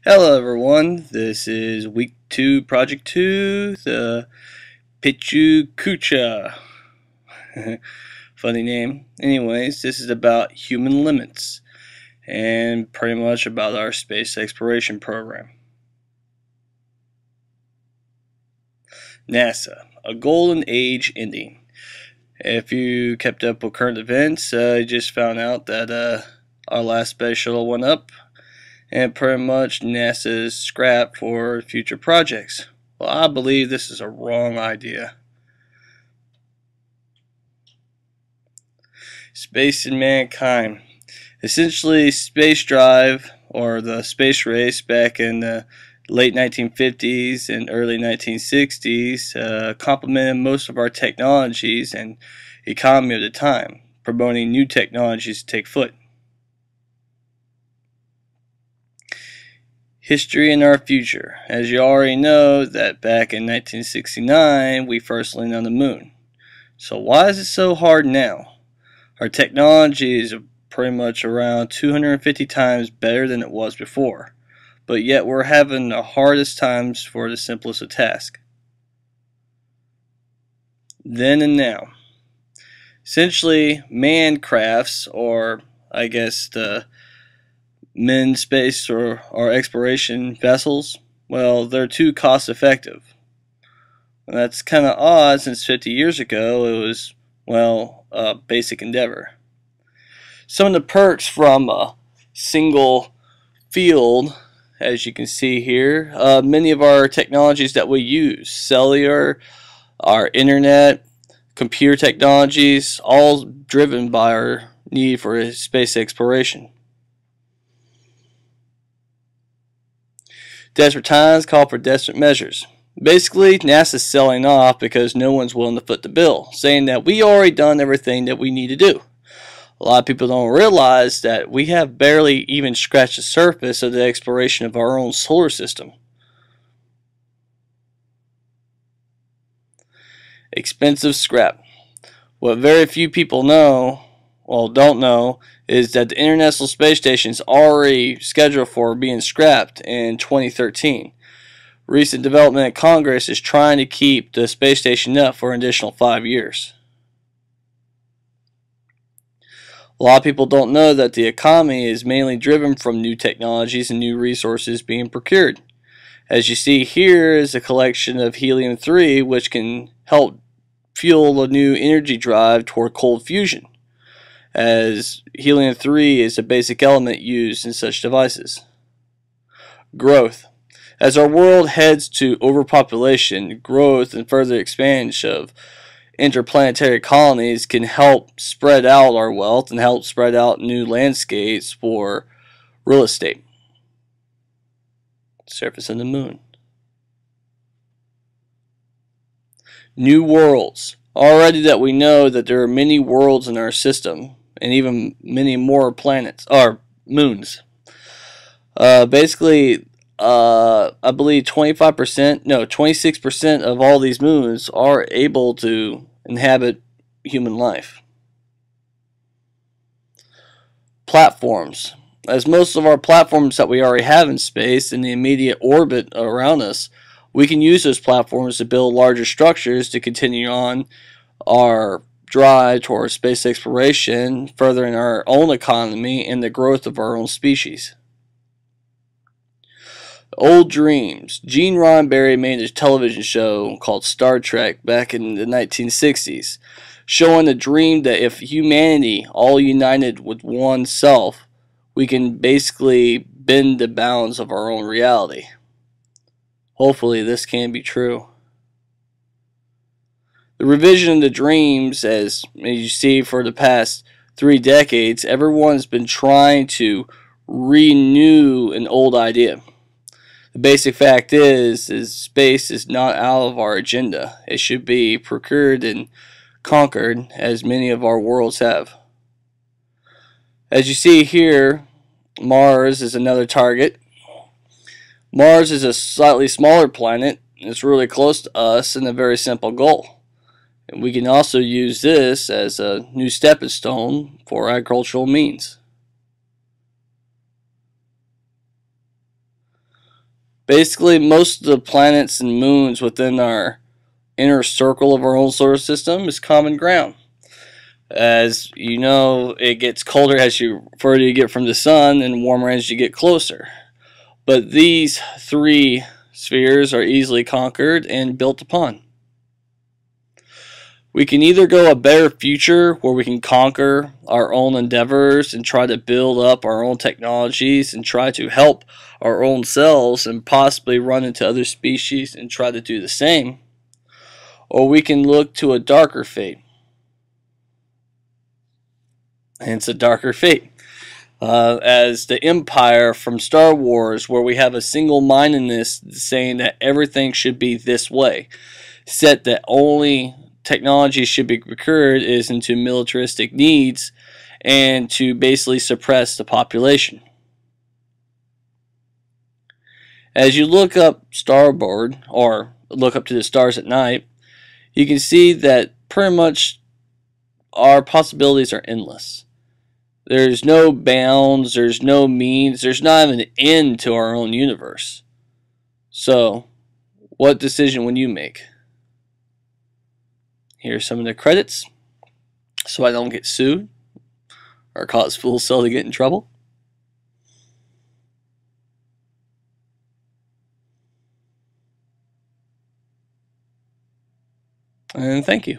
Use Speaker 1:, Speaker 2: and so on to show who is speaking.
Speaker 1: Hello everyone, this is week 2, project 2, the Pichu Kucha. Funny name. Anyways, this is about human limits and pretty much about our space exploration program. NASA, a golden age ending. If you kept up with current events, you just found out that our last space shuttle went up and pretty much NASA's scrapped for future projects. Well, I believe this is a wrong idea. Space and mankind. Essentially, space drive, or the space race back in the late 1950s and early 1960s, complemented most of our technologies and economy of the time, promoting new technologies to take foot. History and our future. As you already know, that back in 1969 we first landed on the moon. So why is it so hard now? Our technology is pretty much around 250 times better than it was before, but yet we're having the hardest times for the simplest of tasks. Then and now. Essentially, manned crafts, or I guess the manned space or exploration vessels, well, they're too cost effective. And that's kind of odd since 50 years ago it was, well, a basic endeavor. Some of the perks from a single field, as you can see here, many of our technologies that we use, cellular, our internet, computer technologies, all driven by our need for space exploration. Desperate times call for desperate measures. Basically, NASA's selling off because no one's willing to foot the bill, saying that we already done everything that we need to do. A lot of people don't realize that we have barely even scratched the surface of the exploration of our own solar system. Expensive scrap. What very few people know, well, don't know, is that the International Space Station is already scheduled for being scrapped in 2013. Recent development at Congress is trying to keep the space station up for an additional 5 years. A lot of people don't know that the economy is mainly driven from new technologies and new resources being procured. As you see here is a collection of helium-3, which can help fuel a new energy drive toward cold fusion, as helium-3 is a basic element used in such devices. Growth. As our world heads to overpopulation, growth and further expansion of interplanetary colonies can help spread out our wealth and help spread out new landscapes for real estate. Surface of the moon. New worlds. Already that we know that there are many worlds in our system, and even many more planets or moons. Basically, I believe 26% of all these moons are able to inhabit human life. Platforms. As most of our platforms that we already have in space in the immediate orbit around us, we can use those platforms to build larger structures to continue on our drive towards space exploration, furthering our own economy and the growth of our own species. Old dreams. Gene Roddenberry made a television show called Star Trek back in the 1960s, showing the dream that if humanity all united with one self, we can basically bend the bounds of our own reality. Hopefully this can be true. The revision of the dreams, as you see for the past 3 decades, everyone's been trying to renew an old idea. The basic fact is space is not out of our agenda. It should be procured and conquered, as many of our worlds have. As you see here, Mars is another target. Mars is a slightly smaller planet. It's really close to us and a very simple goal. And we can also use this as a new stepping stone for agricultural means. Basically, most of the planets and moons within our inner circle of our own solar system is common ground. As you know, it gets colder as you further you get from the sun and warmer as you get closer. But these three spheres are easily conquered and built upon. We can either go a better future where we can conquer our own endeavors and try to build up our own technologies and try to help our own selves and possibly run into other species and try to do the same. Or we can look to a darker fate. Hence a darker fate. As the Empire from Star Wars, where we have a single-mindedness saying that everything should be this way, set that only technology should be procured is into militaristic needs and to basically suppress the population. As you look up starboard or look up to the stars at night, you can see that pretty much our possibilities are endless. There's no bounds, there's no means, there's not even an end to our own universe. So, what decision would you make? Here's some of the credits, so I don't get sued or cause Full Sail to get in trouble. And thank you.